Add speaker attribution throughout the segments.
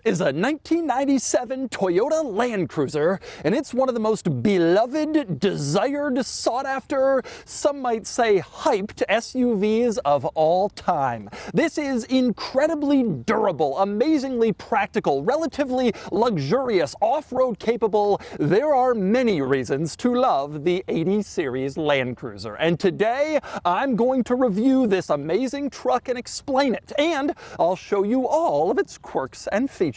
Speaker 1: is a 1997 Toyota Land Cruiser, and it's one of the most beloved, desired, sought-after, some might say hyped SUVs of all time. This is incredibly durable, amazingly practical, relatively luxurious, off-road capable. There are many reasons to love the 80 Series Land Cruiser, and today I'm going to review this amazing truck and explain it, and I'll show you all of its quirks and features.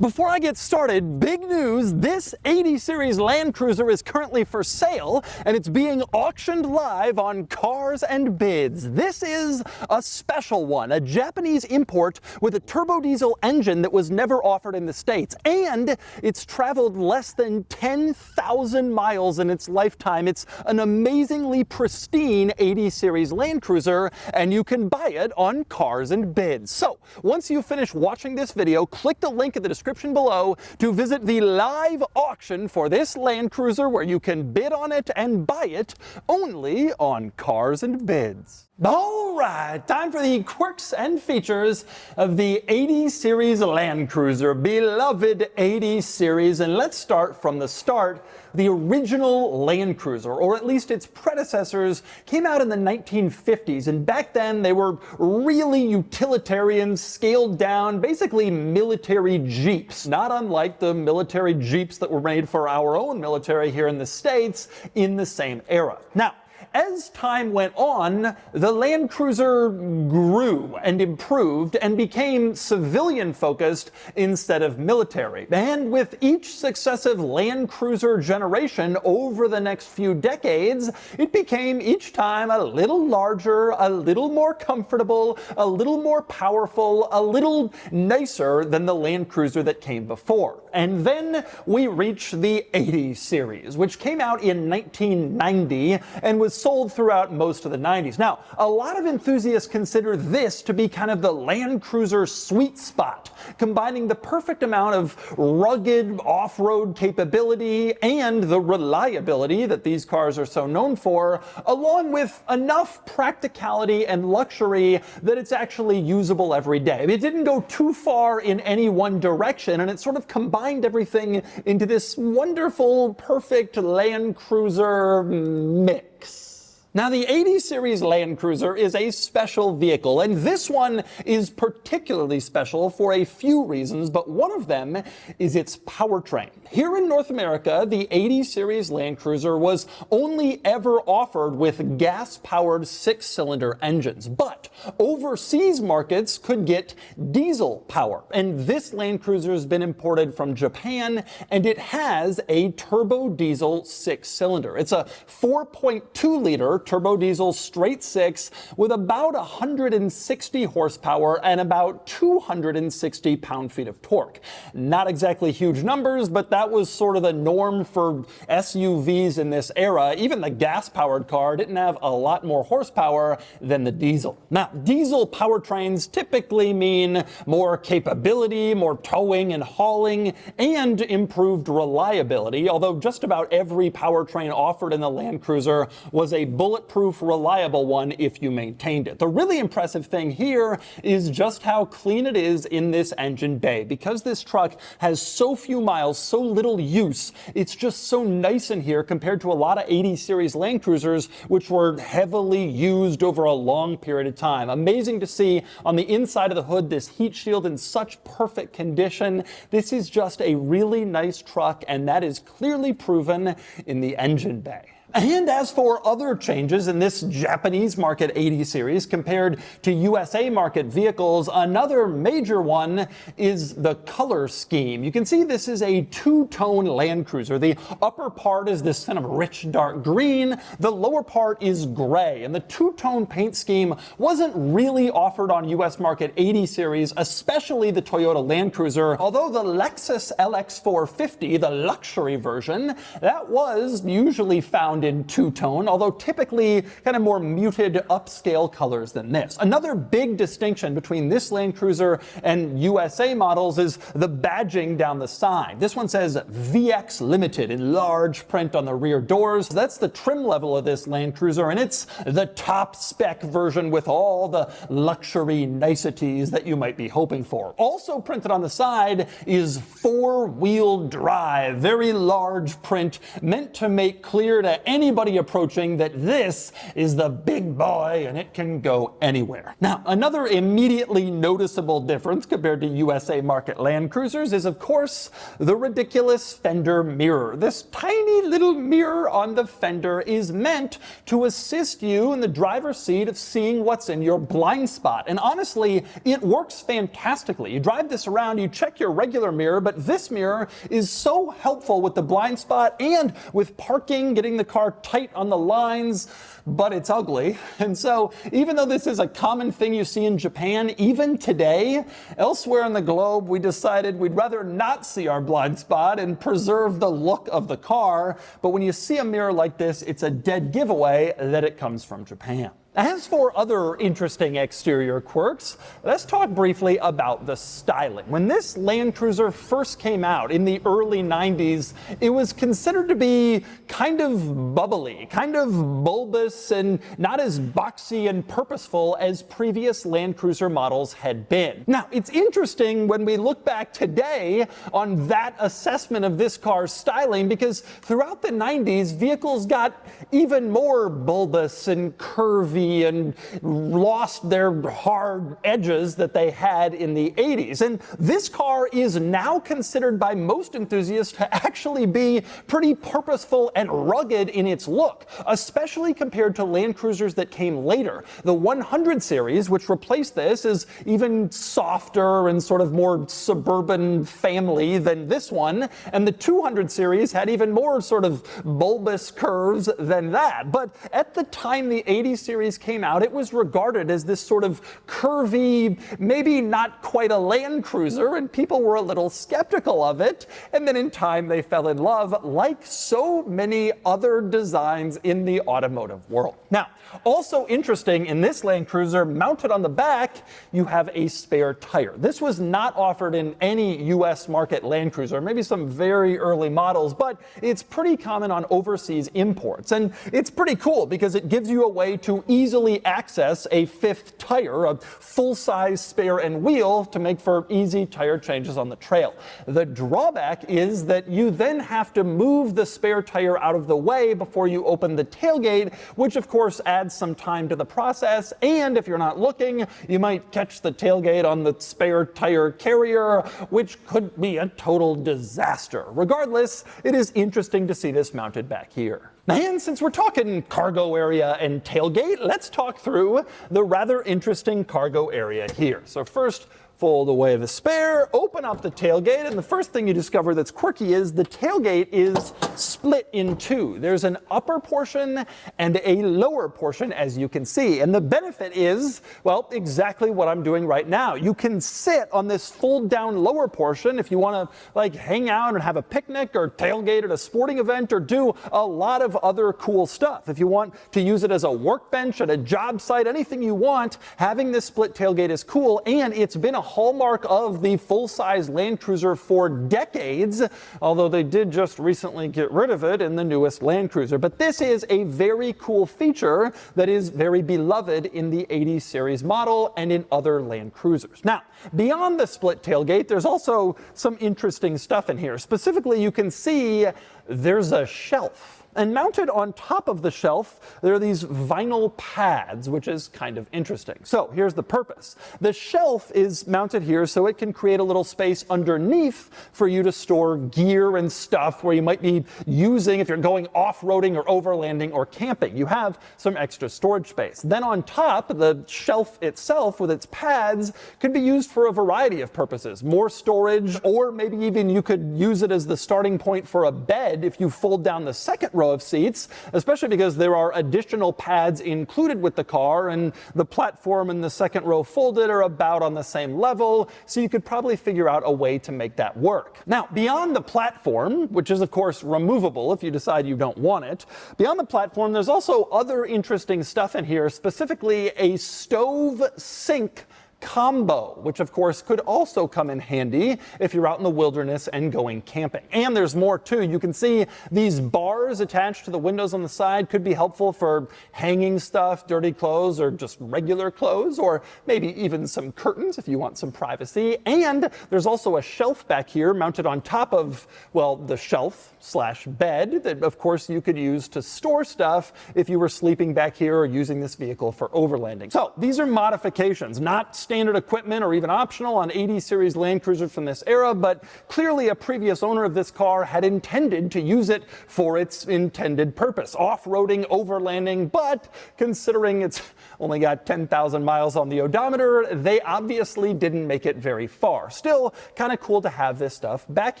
Speaker 1: Before I get started, big news, this 80 Series Land Cruiser is currently for sale, and it's being auctioned live on Cars and Bids. This is a special one, a Japanese import with a turbo diesel engine that was never offered in the States, and it's traveled less than 10,000 miles in its lifetime. It's an amazingly pristine 80 Series Land Cruiser, and you can buy it on Cars and Bids. So, once you finish watching this video, click the link in the description below to visit the live auction for this Land Cruiser, where you can bid on it and buy it only on Cars and Bids. All right, time for the quirks and features of the 80 Series Land Cruiser, beloved 80 Series, and let's start from the start. The original Land Cruiser, or at least its predecessors, came out in the 1950s, and back then they were really utilitarian, scaled down, basically military Jeeps, not unlike the military Jeeps that were made for our own military here in the States in the same era. Now, as time went on, the Land Cruiser grew and improved and became civilian-focused instead of military. And with each successive Land Cruiser generation over the next few decades, it became each time a little larger, a little more comfortable, a little more powerful, a little nicer than the Land Cruiser that came before. And then we reach the 80 Series, which came out in 1990 and was sold throughout most of the 90s. Now, a lot of enthusiasts consider this to be kind of the Land Cruiser sweet spot, combining the perfect amount of rugged off-road capability and the reliability that these cars are so known for, along with enough practicality and luxury that it's actually usable every day. It didn't go too far in any one direction, and it sort of combined everything into this wonderful, perfect Land Cruiser mix. Now, the 80 Series Land Cruiser is a special vehicle, and this one is particularly special for a few reasons, but one of them is its powertrain. Here in North America, the 80 Series Land Cruiser was only ever offered with gas-powered 6-cylinder engines, but overseas markets could get diesel power, and this Land Cruiser has been imported from Japan, and it has a turbo diesel 6-cylinder. It's a 4.2-liter turbo diesel straight 6 with about 160 horsepower and about 260 pound-feet of torque. Not exactly huge numbers, but that was sort of the norm for SUVs in this era. Even the gas-powered car didn't have a lot more horsepower than the diesel. Now, diesel powertrains typically mean more capability, more towing and hauling, and improved reliability, although just about every powertrain offered in the Land Cruiser was a bulletproof, reliable one if you maintained it. The really impressive thing here is just how clean it is in this engine bay. Because this truck has so few miles, so little use, it's just so nice in here compared to a lot of 80 Series Land Cruisers, which were heavily used over a long period of time. Amazing to see on the inside of the hood this heat shield in such perfect condition. This is just a really nice truck, and that is clearly proven in the engine bay. And as for other changes in this Japanese market 80 Series compared to USA market vehicles, another major one is the color scheme. You can see this is a two-tone Land Cruiser. The upper part is this kind of rich dark green, the lower part is gray, and the two-tone paint scheme wasn't really offered on US market 80 Series, especially the Toyota Land Cruiser, although the Lexus LX450, the luxury version, that was usually found found in two-tone, although typically kind of more muted upscale colors than this. Another big distinction between this Land Cruiser and USA models is the badging down the side. This one says VX Limited in large print on the rear doors. That's the trim level of this Land Cruiser, and it's the top spec version with all the luxury niceties that you might be hoping for. Also printed on the side is four-wheel drive, very large print, meant to make clear to anybody approaching that this is the big boy and it can go anywhere. Now, another immediately noticeable difference compared to USA market Land Cruisers is, of course, the ridiculous fender mirror. This tiny little mirror on the fender is meant to assist you in the driver's seat of seeing what's in your blind spot. And honestly, it works fantastically. You drive this around, you check your regular mirror, but this mirror is so helpful with the blind spot and with parking, getting the car tight on the lines, but it's ugly. And so even though this is a common thing you see in Japan, even today, elsewhere in the globe, we decided we'd rather not see our blind spot and preserve the look of the car. But when you see a mirror like this, it's a dead giveaway that it comes from Japan. As for other interesting exterior quirks, let's talk briefly about the styling. When this Land Cruiser first came out in the early 90s, it was considered to be kind of bubbly, kind of bulbous, and not as boxy and purposeful as previous Land Cruiser models had been. Now, it's interesting when we look back today on that assessment of this car's styling, because throughout the 90s, vehicles got even more bulbous and curvy and lost their hard edges that they had in the 80s. And this car is now considered by most enthusiasts to actually be pretty purposeful and rugged in its look, especially compared to Land Cruisers that came later. The 100 series, which replaced this, is even softer and sort of more suburban family than this one, and the 200 series had even more sort of bulbous curves than that. But at the time the 80 series came out, it was regarded as this sort of curvy, maybe not quite a Land Cruiser, and people were a little skeptical of it. And then in time, they fell in love, like so many other designs in the automotive world. Now, also interesting, in this Land Cruiser, mounted on the back, you have a spare tire. This was not offered in any US market Land Cruiser, maybe some very early models, but it's pretty common on overseas imports. And it's pretty cool because it gives you a way to easily access a fifth tire, a full-size spare and wheel, to make for easy tire changes on the trail. The drawback is that you then have to move the spare tire out of the way before you open the tailgate, which of course adds some time to the process, and if you're not looking, you might catch the tailgate on the spare tire carrier, which could be a total disaster. Regardless, it is interesting to see this mounted back here. And since we're talking cargo area and tailgate, let's talk through the rather interesting cargo area here. So first, fold away the spare, open up the tailgate, and the first thing you discover that's quirky is the tailgate is split in two. There's an upper portion and a lower portion, as you can see. And the benefit is, well, exactly what I'm doing right now. You can sit on this fold-down lower portion if you want to, like, hang out and have a picnic or tailgate at a sporting event or do a lot of other cool stuff. If you want to use it as a workbench at a job site, anything you want, having this split tailgate is cool, and it's been a hallmark of the full-size Land Cruiser for decades, although they did just recently get rid of it in the newest Land Cruiser. But this is a very cool feature that is very beloved in the 80 series model and in other Land Cruisers. Now, beyond the split tailgate, there's also some interesting stuff in here. Specifically, you can see there's a shelf. And mounted on top of the shelf, there are these vinyl pads, which is kind of interesting. So here's the purpose. The shelf is mounted here so it can create a little space underneath for you to store gear and stuff where you might be using if you're going off-roading or overlanding or camping. You have some extra storage space. Then on top, the shelf itself with its pads could be used for a variety of purposes. More storage, or maybe even you could use it as the starting point for a bed if you fold down the second row row of seats, especially because there are additional pads included with the car, and the platform and the second row folded are about on the same level, so you could probably figure out a way to make that work. Now, beyond the platform, which is of course removable if you decide you don't want it, beyond the platform there's also other interesting stuff in here, specifically a stove sink combo, which of course could also come in handy if you're out in the wilderness and going camping. And there's more too. You can see these bars attached to the windows on the side could be helpful for hanging stuff, dirty clothes, or just regular clothes, or maybe even some curtains if you want some privacy. And there's also a shelf back here mounted on top of, well, the shelf/bed that of course you could use to store stuff if you were sleeping back here or using this vehicle for overlanding. So these are modifications, not standard equipment or even optional on 80 series Land Cruisers from this era, but clearly a previous owner of this car had intended to use it for its intended purpose, off-roading, overlanding, but considering it's only got 10,000 miles on the odometer, they obviously didn't make it very far. Still, kind of cool to have this stuff back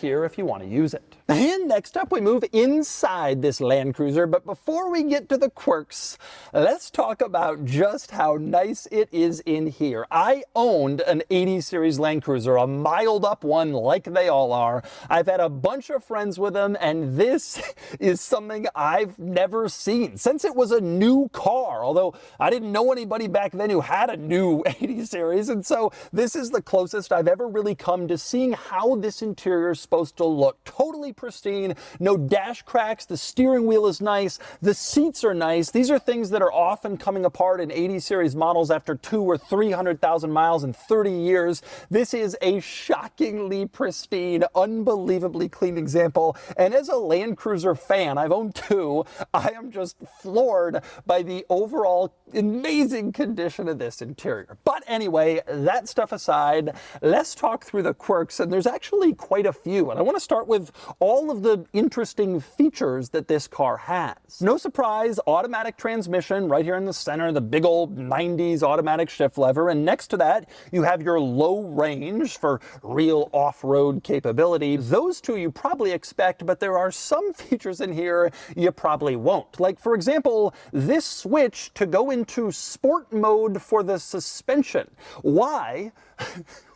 Speaker 1: here if you want to use it. And next up, we move inside this Land Cruiser, but before we get to the quirks, let's talk about just how nice it is in here. I owned an 80 series Land Cruiser, a miled up one like they all are. I've had a bunch of friends with them, and this is something I've never seen since it was a new car, although I didn't know anybody back then who had a new 80 series, and so this is the closest I've ever really come to seeing how this interior is supposed to look. Totally pristine, no dash cracks, the steering wheel is nice, the seats are nice. These are things that are often coming apart in 80 series models after 200,000 or 300,000 miles in 30 years. This is a shockingly pristine, unbelievably clean example, and as a Land Cruiser fan, I've owned two, I am just floored by the overall amazing condition of this interior. But anyway, that stuff aside, let's talk through the quirks, and there's actually quite a few, and I want to start with all of the interesting features that this car has. No surprise, automatic transmission right here in the center, the big old 90s automatic shift lever, and next to that you have your low range for real off-road capability. Those two you probably expect, but there are some features in here you probably won't. Like, for example, this switch to go into sport mode for the suspension. Why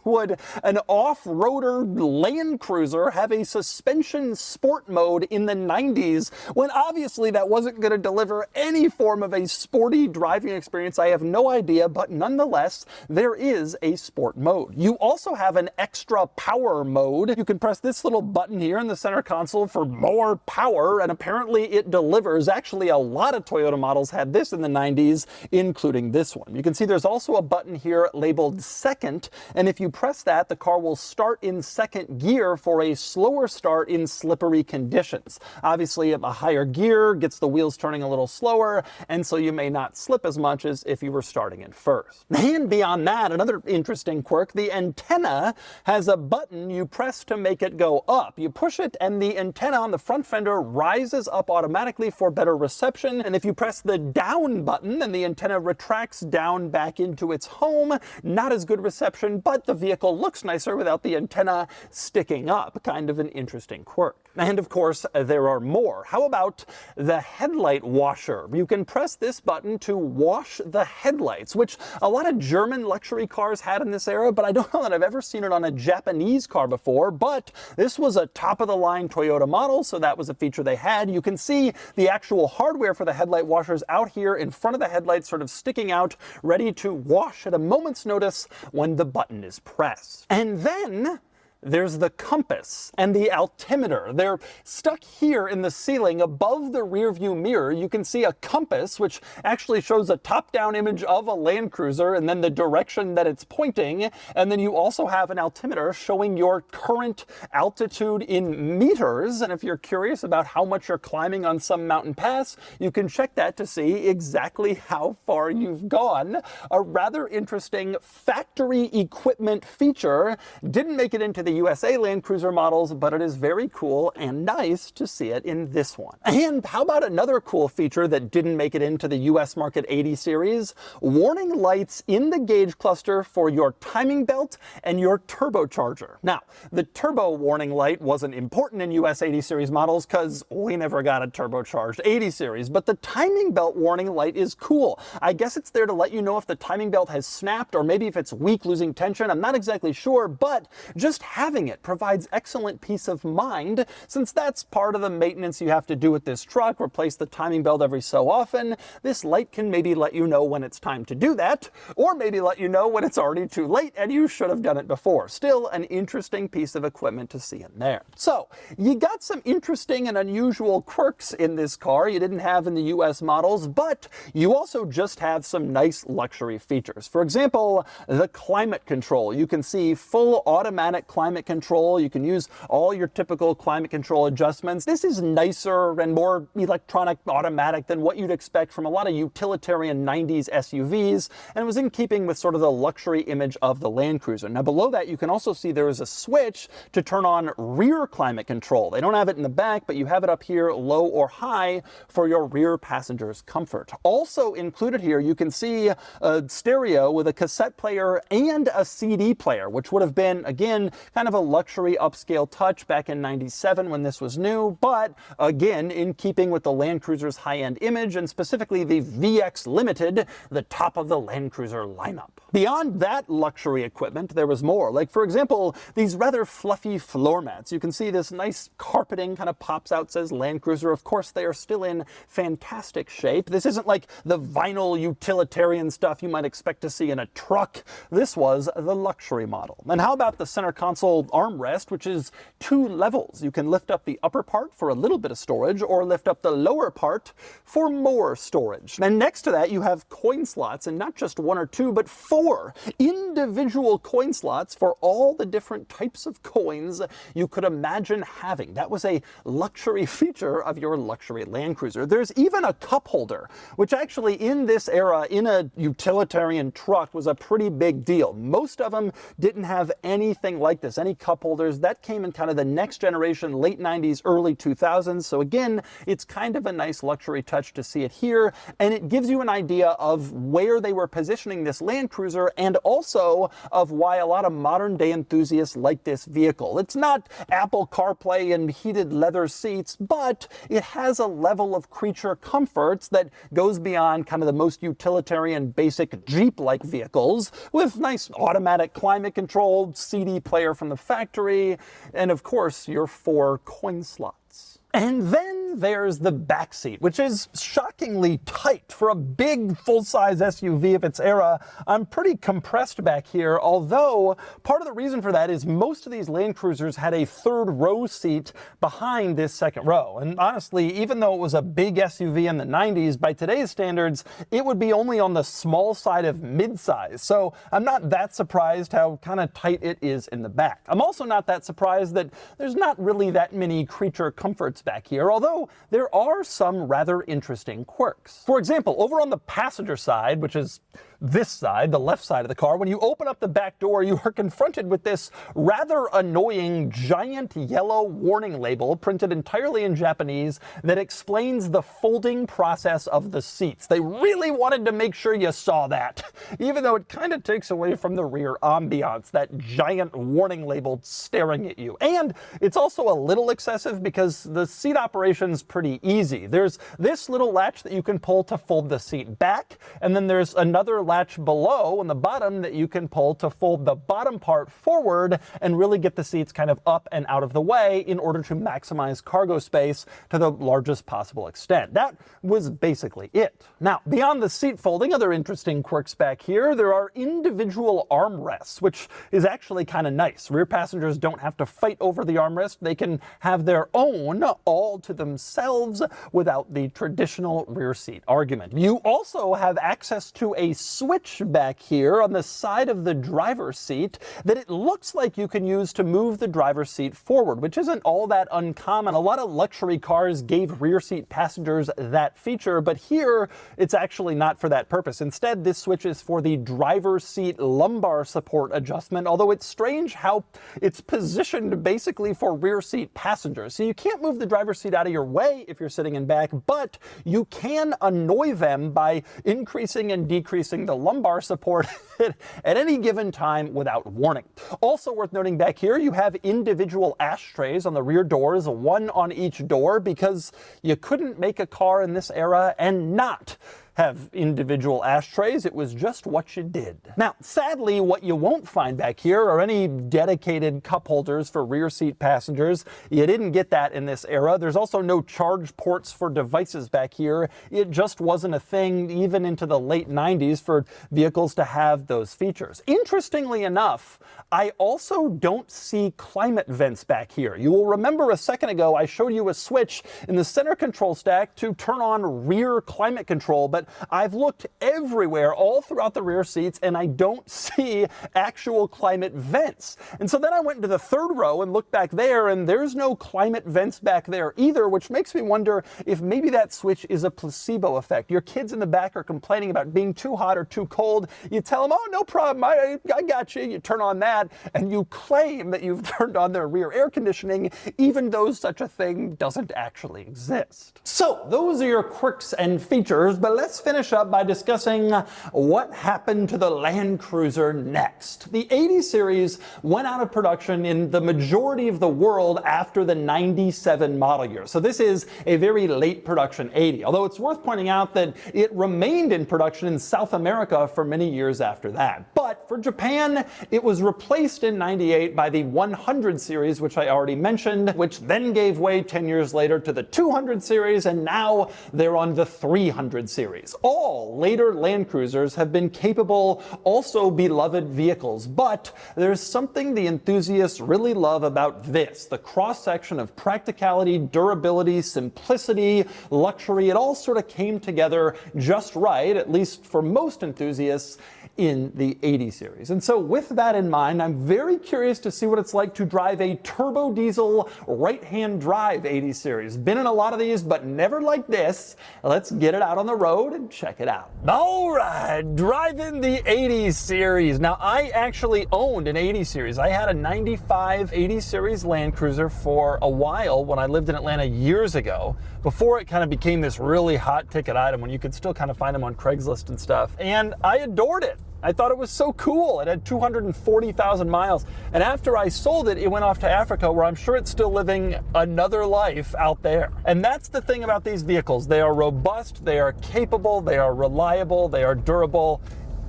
Speaker 1: would an off-roader Land Cruiser have a suspension sport mode in the 90s when obviously that wasn't going to deliver any form of a sporty driving experience? I have no idea, but nonetheless, there is a sport mode. You also have an extra power mode. You can press this little button here in the center console for more power, and apparently it delivers. Actually, a lot of Toyota models had this in the 90s, including this one. You can see there's also a button here labeled second, and if you press that, the car will start in second gear for a slower start in slippery conditions. Obviously, a higher gear gets the wheels turning a little slower, and so you may not slip as much as if you were starting in first. And beyond that, another interesting quirk, the antenna has a button you press to make it go up. You push it, and the antenna on the front fender rises up automatically for better reception, and if you press the down button, then the antenna retracts down back into its home. Not as good reception, but the vehicle looks nicer without the antenna sticking up. Kind of an interesting quirk. And of course, there are more. How about the headlight washer? You can press this button to wash the headlights, which a lot of German luxury cars had in this era, but I don't know that I've ever seen it on a Japanese car before. But this was a top-of-the-line Toyota model, so that was a feature they had. You can see the actual hardware for the headlight washers out here in front of the headlights, sort of sticking out, ready to wash at a moment's notice when the button is pressed. And then there's the compass and the altimeter. They're stuck here in the ceiling above the rear view mirror. You can see a compass, which actually shows a top-down image of a Land Cruiser and then the direction that it's pointing. And then you also have an altimeter showing your current altitude in meters. And if you're curious about how much you're climbing on some mountain pass, you can check that to see exactly how far you've gone. A rather interesting factory equipment feature. Didn't make it into the USA Land Cruiser models, but it is very cool and nice to see it in this one. And how about another cool feature that didn't make it into the US Market 80 series? Warning lights in the gauge cluster for your timing belt and your turbocharger. Now, the turbo warning light wasn't important in US 80 series models because we never got a turbocharged 80 series, but the timing belt warning light is cool. I guess it's there to let you know if the timing belt has snapped or maybe if it's weak, losing tension. I'm not exactly sure, but just having it provides excellent peace of mind since that's part of the maintenance you have to do with this truck, replace the timing belt every so often. This light can maybe let you know when it's time to do that, or maybe let you know when it's already too late and you should have done it before. Still an interesting piece of equipment to see in there. So you got some interesting and unusual quirks in this car you didn't have in the US models, but you also just have some nice luxury features. For example, the climate control. You can see full automatic climate control. You can use all your typical climate control adjustments. This is nicer and more electronic automatic than what you'd expect from a lot of utilitarian 90s SUVs, and it was in keeping with sort of the luxury image of the Land Cruiser. Now below that you can also see there is a switch to turn on rear climate control. They don't have it in the back, but you have it up here low or high for your rear passengers' comfort. Also included here you can see a stereo with a cassette player and a CD player, which would have been, again, kind of a luxury upscale touch back in '97 when this was new, but again, in keeping with the Land Cruiser's high-end image, and specifically the VX Limited, the top of the Land Cruiser lineup. Beyond that luxury equipment, there was more. Like, for example, these rather fluffy floor mats. You can see this nice carpeting kind of pops out, says Land Cruiser. Of course, they are still in fantastic shape. This isn't like the vinyl utilitarian stuff you might expect to see in a truck. This was the luxury model. And how about the center console armrest, which is 2 levels? You can lift up the upper part for a little bit of storage or lift up the lower part for more storage. And next to that, you have coin slots, and not just 1 or 2, but 4 individual coin slots for all the different types of coins you could imagine having. That was a luxury feature of your luxury Land Cruiser. There's even a cup holder, which actually in this era, in a utilitarian truck, was a pretty big deal. Most of them didn't have anything like this, any cup holders. That came in kind of the next generation, late 90s, early 2000s. So again, it's kind of a nice luxury touch to see it here, and it gives you an idea of where they were positioning this Land Cruiser and also of why a lot of modern day enthusiasts like this vehicle. It's not Apple CarPlay and heated leather seats, but it has a level of creature comforts that goes beyond kind of the most utilitarian basic Jeep-like vehicles, with nice automatic climate control, CD player from the factory, and of course your 4 coin slots. And then there's the back seat, which is shockingly tight for a big full-size SUV of its era. I'm pretty compressed back here, although part of the reason for that is most of these Land Cruisers had a 3rd row seat behind this 2nd row. And honestly, even though it was a big SUV in the 90s, by today's standards, it would be only on the small side of mid-size. So I'm not that surprised how kind of tight it is in the back. I'm also not that surprised that there's not really that many creature comforts back here, although there are some rather interesting quirks. For example, over on the passenger side, which is this side, the left side of the car, when you open up the back door, you are confronted with this rather annoying giant yellow warning label printed entirely in Japanese that explains the folding process of the seats. They really wanted to make sure you saw that, even though it kind of takes away from the rear ambiance, that giant warning label staring at you. And it's also a little excessive because the seat operation's pretty easy. There's this little latch that you can pull to fold the seat back, and then there's another latch below on the bottom that you can pull to fold the bottom part forward and really get the seats kind of up and out of the way in order to maximize cargo space to the largest possible extent. That was basically it. Now, beyond the seat folding, other interesting quirks back here, there are individual armrests, which is actually kind of nice. Rear passengers don't have to fight over the armrest. They can have their own all to themselves without the traditional rear seat argument. You also have access to a switch back here on the side of the driver's seat that it looks like you can use to move the driver's seat forward, which isn't all that uncommon. A lot of luxury cars gave rear seat passengers that feature, but here it's actually not for that purpose. Instead, this switch is for the driver's seat lumbar support adjustment, although it's strange how it's positioned basically for rear seat passengers. So you can't move the driver's seat out of your way if you're sitting in back, but you can annoy them by increasing and decreasing the lumbar support at any given time without warning. Also worth noting back here, you have individual ashtrays on the rear doors, one on each door, because you couldn't make a car in this era and not have individual ashtrays. It was just what you did. Now, sadly, what you won't find back here are any dedicated cup holders for rear seat passengers. You didn't get that in this era. There's also no charge ports for devices back here. It just wasn't a thing even into the late 90s for vehicles to have those features. Interestingly enough, I also don't see climate vents back here. You will remember a second ago I showed you a switch in the center control stack to turn on rear climate control, but I've looked everywhere, all throughout the rear seats, and I don't see actual climate vents. And so then I went into the third row and looked back there, and there's no climate vents back there either, which makes me wonder if maybe that switch is a placebo effect. Your kids in the back are complaining about being too hot or too cold. You tell them, oh, no problem, I got you. You turn on that, and you claim that you've turned on their rear air conditioning, even though such a thing doesn't actually exist. So those are your quirks and features, but let's finish up by discussing what happened to the Land Cruiser next. The 80 series went out of production in the majority of the world after the 97 model year. So this is a very late production 80, although it's worth pointing out that it remained in production in South America for many years after that. But for Japan, it was replaced in 98 by the 100 series, which I already mentioned, which then gave way 10 years later to the 200 series, and now they're on the 300 series. All later Land Cruisers have been capable, also beloved vehicles, but there's something the enthusiasts really love about this. The cross-section of practicality, durability, simplicity, luxury, it all sort of came together just right, at least for most enthusiasts, in the 80 series. And so with that in mind, I'm very curious to see what it's like to drive a turbo diesel right-hand drive 80 series. Been in a lot of these, but never like this. Let's get it out on the road and check it out. All right, driving the 80 series. Now, I actually owned an 80 series. I had a 95 80 series Land Cruiser for a while when I lived in Atlanta years ago, before it kind of became this really hot ticket item when you could still kind of find them on Craigslist and stuff. And I adored it. I thought it was so cool. It had 240,000 miles. And after I sold it, it went off to Africa, where I'm sure it's still living another life out there. And that's the thing about these vehicles. They are robust, they are capable, they are reliable, they are durable.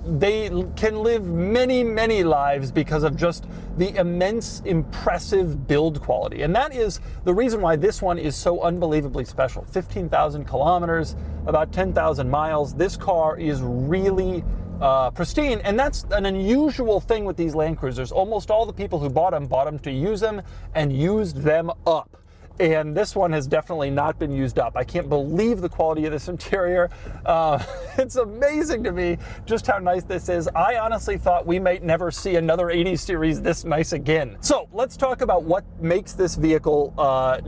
Speaker 1: They can live many, many lives because of just the immense, impressive build quality. And that is the reason why this one is so unbelievably special. 15,000 kilometers, about 10,000 miles. This car is really pristine, and that's an unusual thing with these Land Cruisers. Almost all the people who bought them to use them and used them up. And this one has definitely not been used up. I can't believe the quality of this interior. It's amazing to me just how nice this is. I honestly thought we might never see another 80 series this nice again. So let's talk about what makes this vehicle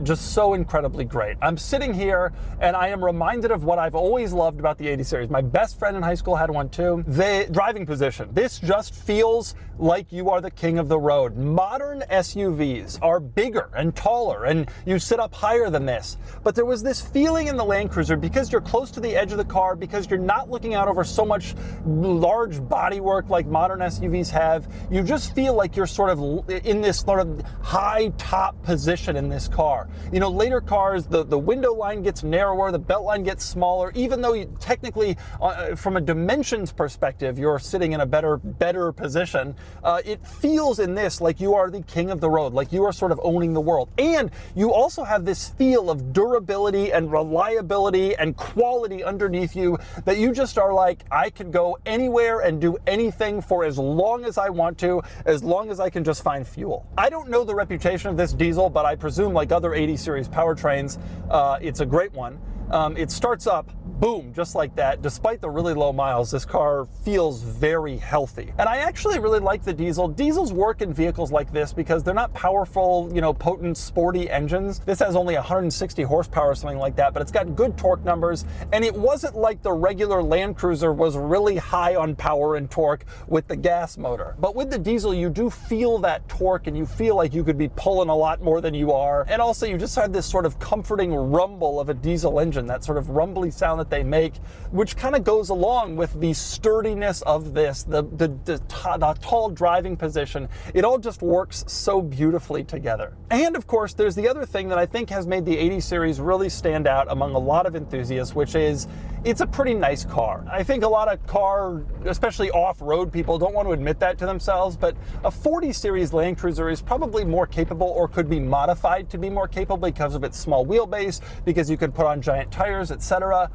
Speaker 1: just so incredibly great. I'm sitting here and I am reminded of what I've always loved about the 80 series. My best friend in high school had one too. The driving position. This just feels like you are the king of the road. Modern SUVs are bigger and taller, and you sit up higher than this. But there was this feeling in the Land Cruiser, because you're close to the edge of the car, because you're not looking out over so much large bodywork like modern SUVs have, you just feel like you're sort of in this sort of high top position in this car. You know, later cars, the window line gets narrower, the belt line gets smaller, even though you technically, from a dimensions perspective, you're sitting in a better position. It feels in this like you are the king of the road, like you are sort of owning the world. And you also have this feel of durability and reliability and quality underneath you that you just are like, I can go anywhere and do anything for as long as I want to, as long as I can just find fuel. I don't know the reputation of this diesel, but I presume, like other 80 series powertrains, it's a great one. It starts up, boom, just like that. Despite the really low miles, this car feels very healthy. And I actually really like the diesel. Diesels work in vehicles like this because they're not powerful, potent, sporty engines. This has only 160 horsepower or something like that, but it's got good torque numbers. And it wasn't like the regular Land Cruiser was really high on power and torque with the gas motor. But with the diesel, you do feel that torque and you feel like you could be pulling a lot more than you are. And also you just have this sort of comforting rumble of a diesel engine, that sort of rumbly sound that they make, which kind of goes along with the sturdiness of this, the tall driving position. It all just works so beautifully together. And of course, there's the other thing that I think has made the 80 series really stand out among a lot of enthusiasts, which is it's a pretty nice car. I think a lot of car, especially off-road people, don't want to admit that to themselves, but a 40 series Land Cruiser is probably more capable, or could be modified to be more capable because of its small wheelbase, because you can put on giant tires, etc.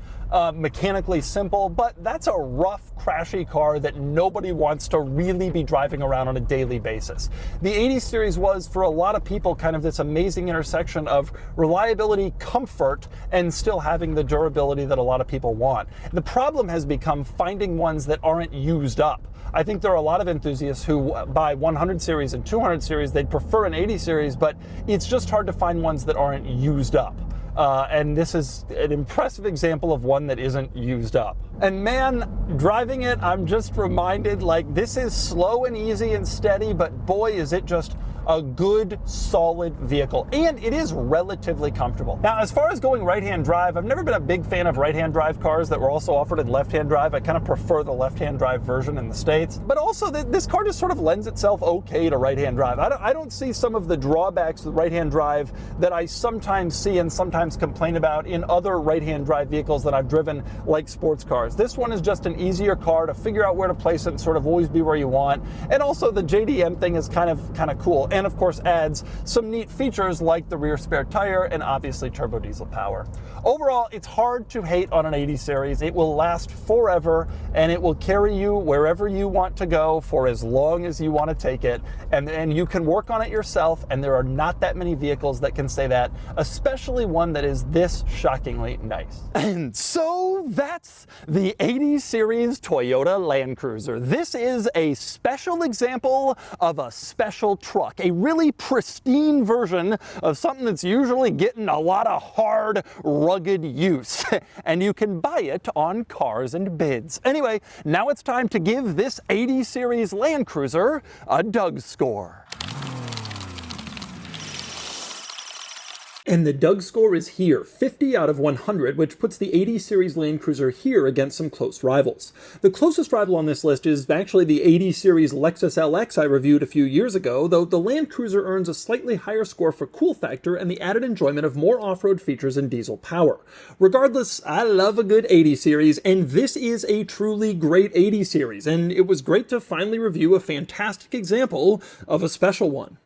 Speaker 1: Mechanically simple, but that's a rough, crashy car that nobody wants to really be driving around on a daily basis. The 80 series was, for a lot of people, kind of this amazing intersection of reliability, comfort, and still having the durability that a lot of people want. The problem has become finding ones that aren't used up. I think there are a lot of enthusiasts who buy 100 series and 200 series. They'd prefer an 80 series, but it's just hard to find ones that aren't used up. And this is an impressive example of one that isn't used up. And man, driving it, I'm just reminded, like, this is slow and easy and steady, but boy, is it just a good, solid vehicle. And it is relatively comfortable. Now, as far as going right-hand drive, I've never been a big fan of right-hand drive cars that were also offered in left-hand drive. I kind of prefer the left-hand drive version in the States. But also, this car just sort of lends itself okay to right-hand drive. I don't see some of the drawbacks of right-hand drive that I sometimes see and sometimes complain about in other right-hand drive vehicles that I've driven, like sports cars. This one is just an easier car to figure out where to place it and sort of always be where you want. And also, the JDM thing is kind of cool. And of course adds some neat features like the rear spare tire and obviously turbo diesel power. Overall, it's hard to hate on an 80 series. It will last forever and it will carry you wherever you want to go for as long as you want to take it. And you can work on it yourself, and there are not that many vehicles that can say that, especially one that is this shockingly nice. And so that's the 80 series Toyota Land Cruiser. This is a special example of a special truck, a really pristine version of something that's usually getting a lot of hard, rugged use. And you can buy it on Cars and Bids. Anyway, now it's time to give this 80 series Land Cruiser a DougScore. And the DougScore is here, 50 out of 100, which puts the 80 series Land Cruiser here against some close rivals. The closest rival on this list is actually the 80 series Lexus LX I reviewed a few years ago, though the Land Cruiser earns a slightly higher score for cool factor and the added enjoyment of more off-road features and diesel power. Regardless, I love a good 80 series, and this is a truly great 80 series, and it was great to finally review a fantastic example of a special one.